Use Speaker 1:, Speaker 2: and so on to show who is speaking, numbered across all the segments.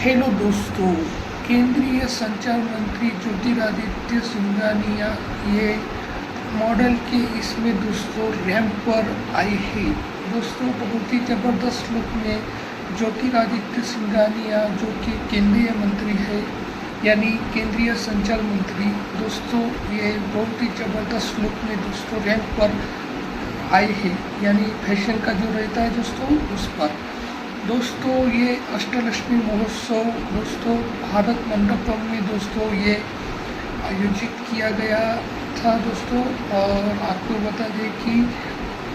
Speaker 1: Hello दोस्तों, केंद्रीय संचार मंत्री ज्योतिरादित्य सिंधिया ये मॉडल के इसमें दोस्तों रैंप पर आए हैं। दोस्तों बहुत ही ज़बरदस्त लुक में ज्योतिरादित्य सिंधिया जो कि केंद्रीय मंत्री है यानी केंद्रीय संचार मंत्री, दोस्तों ये बहुत ही ज़बरदस्त लुक में दोस्तों रैंप पर आए हैं यानी फैशन का जो रहता है दोस्तों उस पर। दोस्तों ये अष्टलक्ष्मी महोत्सव दोस्तों भारत मंडपम में दोस्तों ये आयोजित किया गया था दोस्तों। और आपको बता दें कि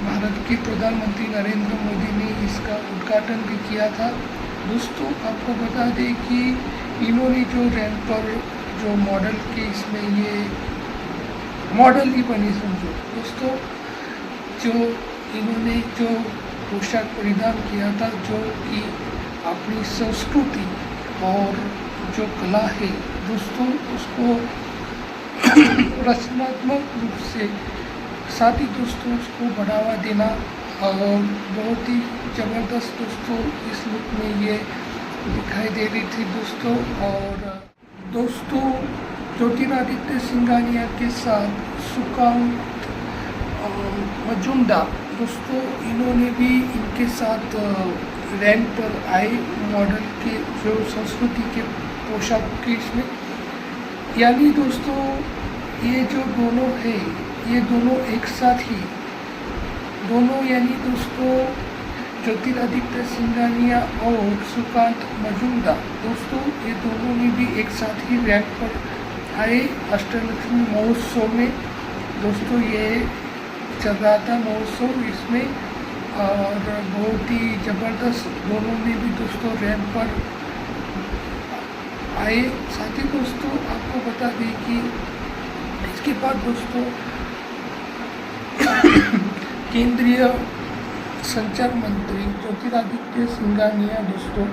Speaker 1: भारत के प्रधानमंत्री नरेंद्र मोदी ने इसका उद्घाटन भी किया था। दोस्तों आपको बता दें कि इन्होंने जो रैंप पर जो मॉडल के इसमें ये मॉडल ही बनी समझो दोस्तों, जो इन्होंने जो पोशाक परिधान किया था जो कि अपनी संस्कृति और जो कला है दोस्तों उसको रचनात्मक रूप से साथ ही दोस्तों उसको बढ़ावा देना और बहुत ही ज़बरदस्त दोस्तों इस लुक में ये दिखाई दे रही थी दोस्तों। और दोस्तों ज्योतिरादित्य सिंधिया के साथ सुकांत मजूमदार दोस्तों इन्होंने भी इनके साथ रैंप पर आए मॉडल के जो संस्कृति के पोशाक के इसमें यानी दोस्तों ये जो दोनों है ये दोनों एक साथ ही दोनों यानी दोस्तों ज्योतिरादित्य सिंधिया और सुकांत मजूमदार दोस्तों ये दोनों ने भी एक साथ ही रैंप पर आए अष्टलक्ष्मी महोत्सव में दोस्तों। ये चल रहा था महोत्सव इसमें और बहुत ही ज़बरदस्त दोनों ने भी दोस्तों रैंप पर आए। साथ ही दोस्तों आपको बता दें कि इसके बाद दोस्तों केंद्रीय संचार मंत्री ज्योतिरादित्य सिंधिया दोस्तों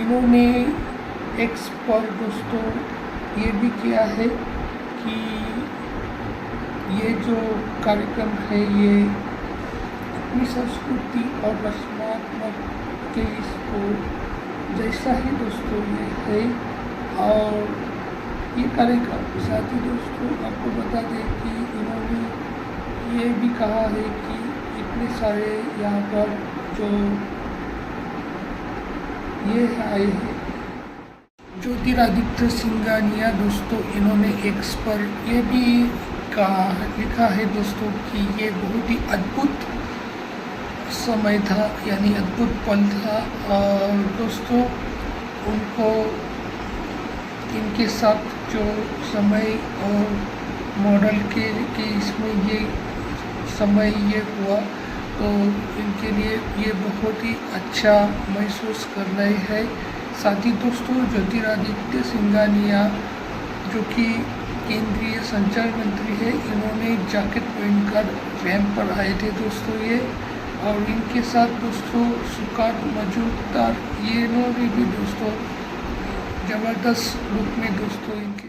Speaker 1: इन्होंने एक्स पर दोस्तों ये भी किया है कि ये जो कार्यक्रम है ये अपनी संस्कृति और रचनात्मक के इसको जैसा ही दोस्तों ये है। और ये कार्यक्रम साथ ही दोस्तों आपको बता दें कि इन्होंने ये भी कहा है कि इतने सारे यहाँ पर जो ये आए हैं ज्योतिरादित्य सिंधिया दोस्तों इन्होंने एक्स पर ये भी लिखा है दोस्तों कि ये बहुत ही अद्भुत समय था यानी अद्भुत पल था। और दोस्तों उनको इनके साथ जो समय और मॉडल के इसमें ये समय ये हुआ तो इनके लिए ये बहुत ही अच्छा महसूस कर रहे हैं। साथ ही दोस्तों ज्योतिरादित्य सिंधिया जो कि केंद्रीय संचार मंत्री है इन्होंने जैकेट पहनकर रैंप पर आए थे दोस्तों ये। और इनके साथ दोस्तों सुकांत मजूमदार ये इन्होंने भी दोस्तों ज़बरदस्त लुक में दोस्तों इनके